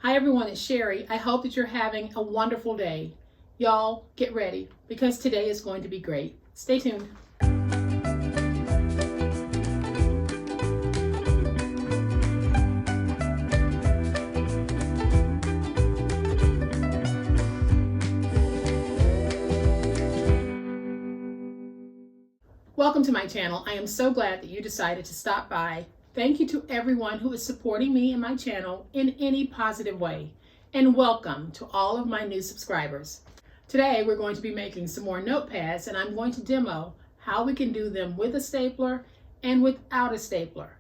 Hi everyone, it's Sherry. I hope that you're having a wonderful day. Y'all get ready because today is going to be great. Stay tuned. Welcome to my channel. I am so glad that you decided to stop by. Thank you to everyone who is supporting me and my channel in any positive way. And welcome to all of my new subscribers. Today we're going to be making some more notepads, and I'm going to demo how we can do them with a stapler and without a stapler.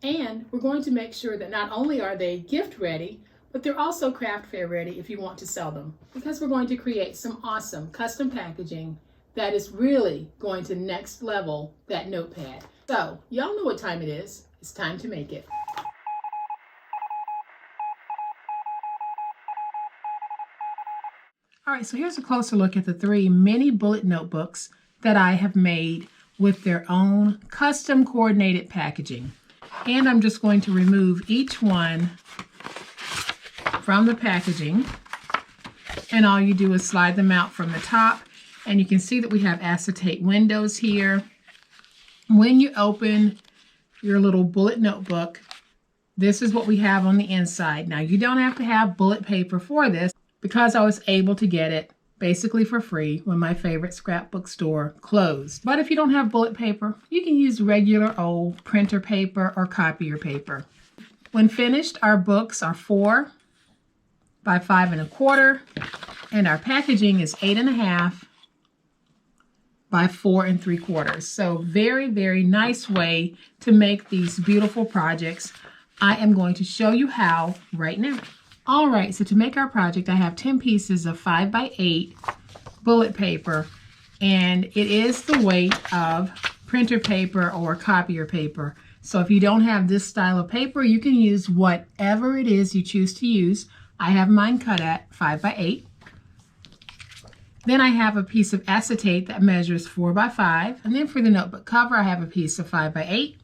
And we're going to make sure that not only are they gift ready, but they're also craft fair ready if you want to sell them, because we're going to create some awesome custom packaging that is really going to next level that notepad. So y'all know what time it is. It's time to make it. All right, so here's a closer look at the 3 mini bullet notebooks that I have made with their own custom coordinated packaging. And I'm just going to remove each one from the packaging. And all you do is slide them out from the top. And you can see that we have acetate windows here. When you open your little bullet notebook, this is what we have on the inside. Now, you don't have to have bullet paper for this because I was able to get it basically for free when my favorite scrapbook store closed. But if you don't have bullet paper, you can use regular old printer paper or copier paper. When finished, our books are 4 by 5 1/4, and our packaging is 8 1/2 by 4 3/4. So very, very nice way to make these beautiful projects. I am going to show you how right now. All right, so to make our project, I have 10 pieces of 5 by 8 bullet paper, and it is the weight of printer paper or copier paper. So if you don't have this style of paper, you can use whatever it is you choose to use. I have mine cut at 5 by 8. Then I have a piece of acetate that measures 4 by 5. And then for the notebook cover, I have a piece of 5 by 8.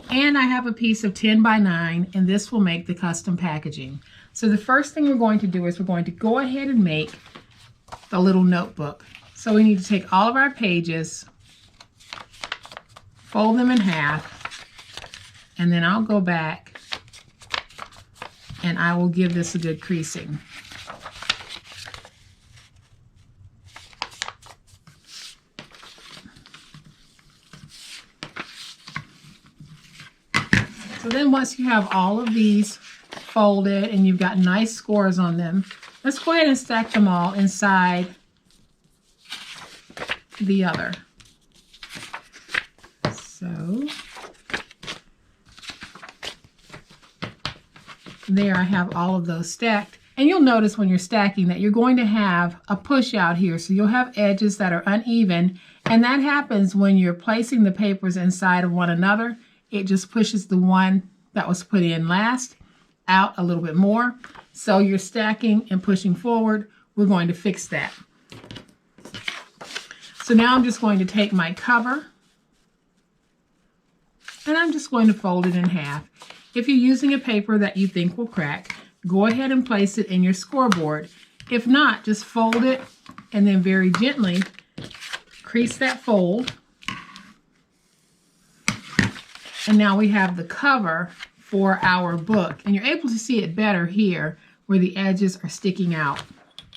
And I have a piece of 10 by 9, and this will make the custom packaging. So the first thing we're going to do is we're going to go ahead and make the little notebook. So we need to take all of our pages, fold them in half, and then I'll go back and I will give this a good creasing. So then once you have all of these folded and you've got nice scores on them, let's go ahead and stack them all inside the other. So there I have all of those stacked. And you'll notice when you're stacking that you're going to have a push out here. So you'll have edges that are uneven. And that happens when you're placing the papers inside of one another. It just pushes the one that was put in last out a little bit more. So you're stacking and pushing forward. We're going to fix that. So now I'm just going to take my cover and I'm just going to fold it in half. If you're using a paper that you think will crack, go ahead and place it in your scoreboard. If not, just fold it and then very gently crease that fold. And now we have the cover for our book. And you're able to see it better here where the edges are sticking out.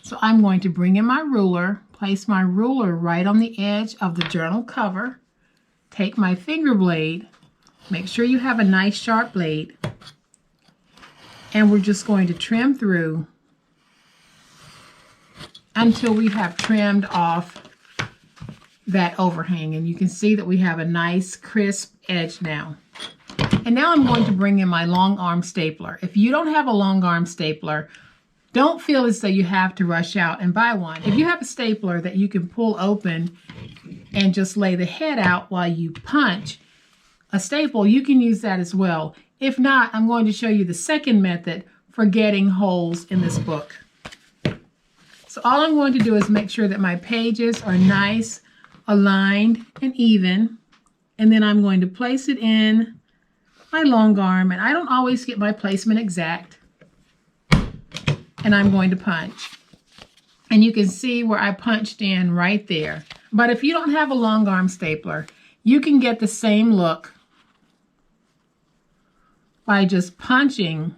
So I'm going to bring in my ruler, place my ruler right on the edge of the journal cover, take my finger blade, make sure you have a nice sharp blade, and we're just going to trim through until we have trimmed off that overhang. And you can see that we have a nice crisp edge now. And now I'm going to bring in my long arm stapler. If you don't have a long arm stapler, don't feel as though you have to rush out and buy one. If you have a stapler that you can pull open and just lay the head out while you punch a staple, you can use that as well. If not, I'm going to show you the second method for getting holes in this book. So all I'm going to do is make sure that my pages are nice, aligned, and even. And then I'm going to place it in my long arm. And I don't always get my placement exact. and I'm going to punch. And you can see where I punched in right there. But if you don't have a long arm stapler, you can get the same look by just punching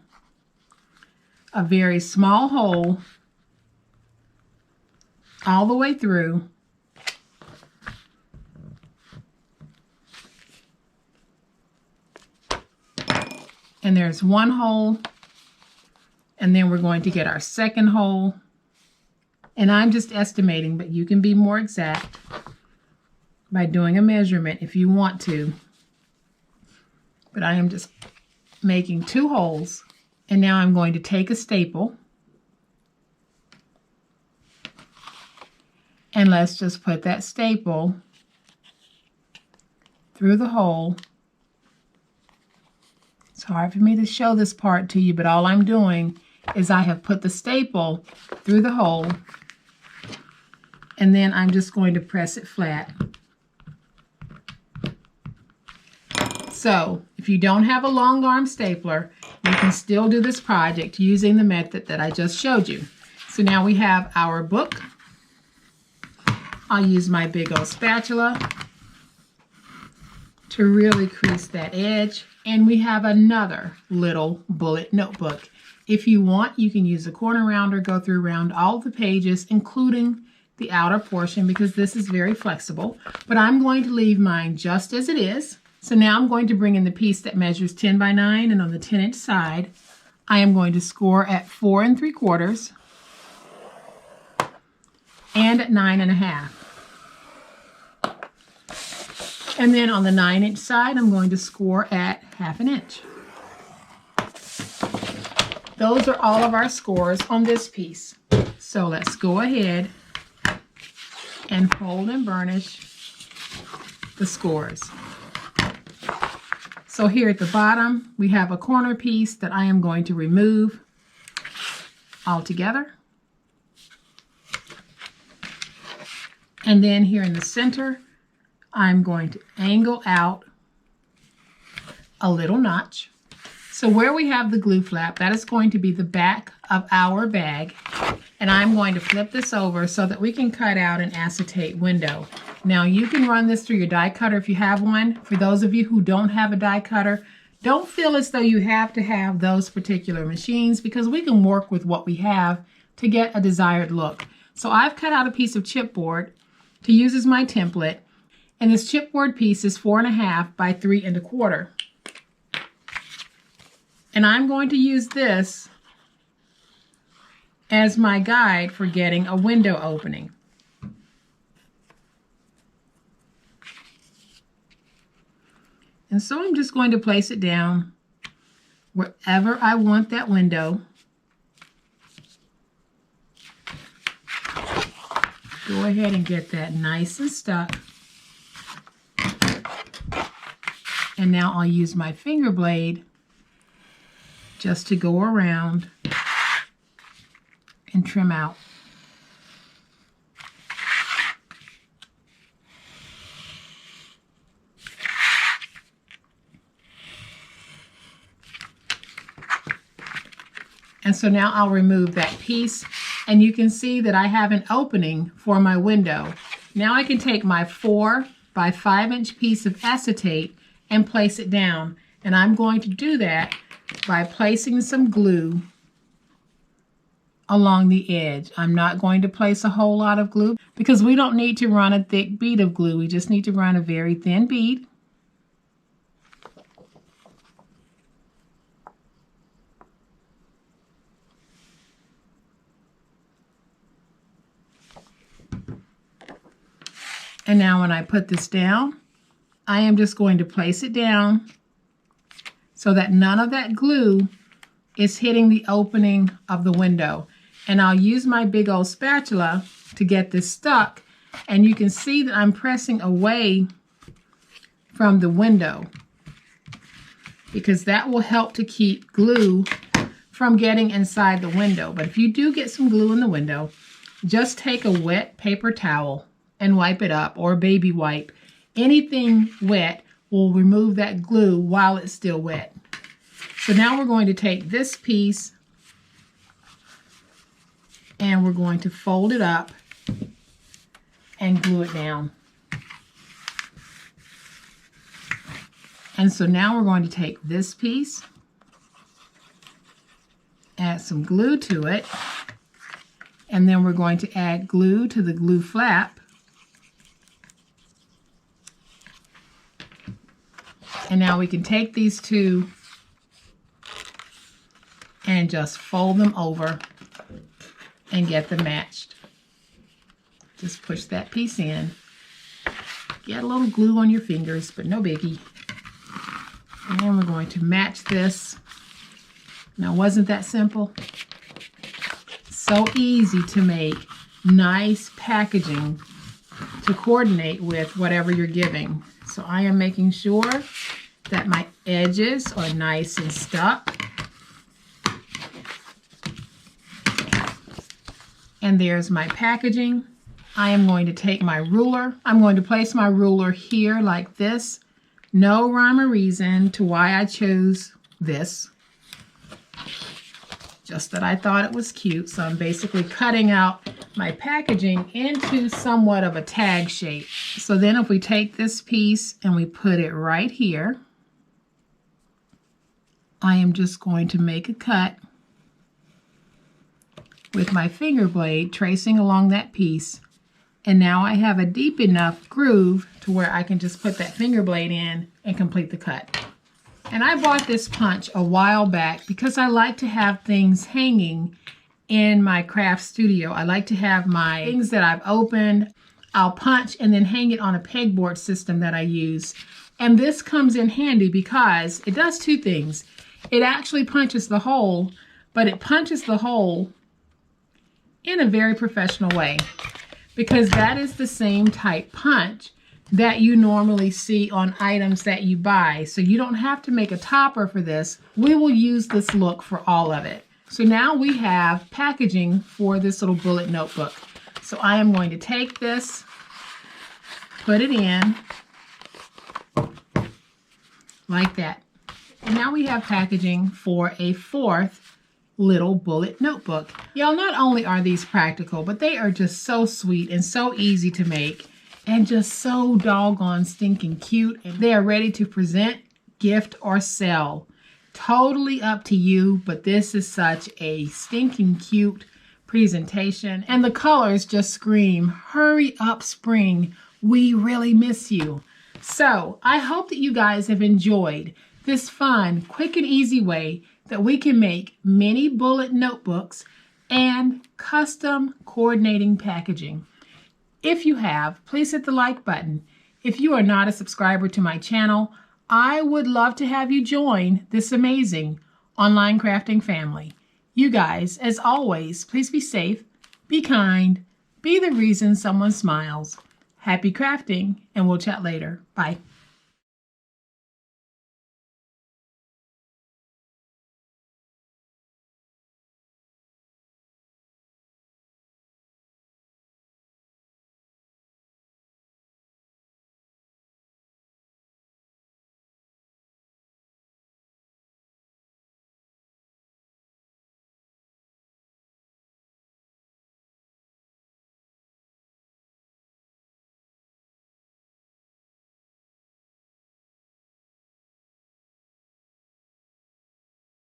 a very small hole all the way through. And there's one hole, and then we're going to get our second hole. And I'm just estimating, but you can be more exact by doing a measurement if you want to. But I am just making 2 holes, and now I'm going to take a staple, and let's just put that staple through the hole. It's hard for me to show this part to you, but all I'm doing is I have put the staple through the hole, and then I'm just going to press it flat. So if you don't have a long arm stapler, you can still do this project using the method that I just showed you. So now we have our book. I'll use my big old spatula to really crease that edge. And we have another little bullet notebook. If you want, you can use a corner rounder, go through around all the pages, including the outer portion, because this is very flexible. But I'm going to leave mine just as it is. So now I'm going to bring in the piece that measures 10 by 9, and on the 10-inch side, I am going to score at 4 3/4 and at 9 1/2. And then on the 9-inch side, I'm going to score at 1/2 inch. Those are all of our scores on this piece. So let's go ahead and fold and burnish the scores. So here at the bottom, we have a corner piece that I am going to remove altogether. And then here in the center, I'm going to angle out a little notch. So where we have the glue flap, that is going to be the back of our bag. And I'm going to flip this over so that we can cut out an acetate window. Now you can run this through your die cutter if you have one. For those of you who don't have a die cutter, don't feel as though you have to have those particular machines, because we can work with what we have to get a desired look. So I've cut out a piece of chipboard to use as my template. And this chipboard piece is 4 1/2 by 3 1/4. And I'm going to use this as my guide for getting a window opening. And so I'm just going to place it down wherever I want that window. Go ahead and get that nice and stuck. And now I'll use my finger blade just to go around and trim out. And so now I'll remove that piece, and you can see that I have an opening for my window. Now I can take my 4 by 5-inch piece of acetate and place it down. And I'm going to do that by placing some glue along the edge. I'm not going to place a whole lot of glue because we don't need to run a thick bead of glue. We just need to run a very thin bead. And now when I put this down, I am just going to place it down so that none of that glue is hitting the opening of the window. And I'll use my big old spatula to get this stuck. And you can see that I'm pressing away from the window because that will help to keep glue from getting inside the window. But if you do get some glue in the window, just take a wet paper towel and wipe it up, or a baby wipe. Anything wet will remove that glue while it's still wet. So now we're going to take this piece and we're going to fold it up and glue it down. And so now we're going to take this piece, add some glue to it, and then we're going to add glue to the glue flap. And now we can take these two and just fold them over and get them matched. Just push that piece in. Get a little glue on your fingers, but no biggie. And then we're going to match this. Now, wasn't that simple? So easy to make nice packaging to coordinate with whatever you're giving. So I am making sure that my edges are nice and stuck. And there's my packaging. I am going to take my ruler. I'm going to place my ruler here like this. No rhyme or reason to why I chose this. Just that I thought it was cute. So I'm basically cutting out my packaging into somewhat of a tag shape. So then if we take this piece and we put it right here, I am just going to make a cut with my finger blade, tracing along that piece. And now I have a deep enough groove to where I can just put that finger blade in and complete the cut. And I bought this punch a while back because I like to have things hanging in my craft studio. I like to have my things that I've opened, I'll punch and then hang it on a pegboard system that I use. And this comes in handy because it does two things. It actually punches the hole, but it punches the hole in a very professional way, because that is the same type punch that you normally see on items that you buy. So you don't have to make a topper for this. We will use this look for all of it. So now we have packaging for this little bullet notebook. So I am going to take this, put it in like that. And now we have packaging for a fourth little bullet notebook. Y'all, not only are these practical, but they are just so sweet and so easy to make and just so doggone stinking cute. And they are ready to present, gift, or sell. Totally up to you, but this is such a stinking cute presentation. And the colors just scream, hurry up, spring. We really miss you. So I hope that you guys have enjoyed this fun, quick, and easy way that we can make mini bullet notebooks and custom coordinating packaging. If you have, please hit the like button. If you are not a subscriber to my channel, I would love to have you join this amazing online crafting family. You guys, as always, please be safe, be kind, be the reason someone smiles. Happy crafting, and we'll chat later. Bye.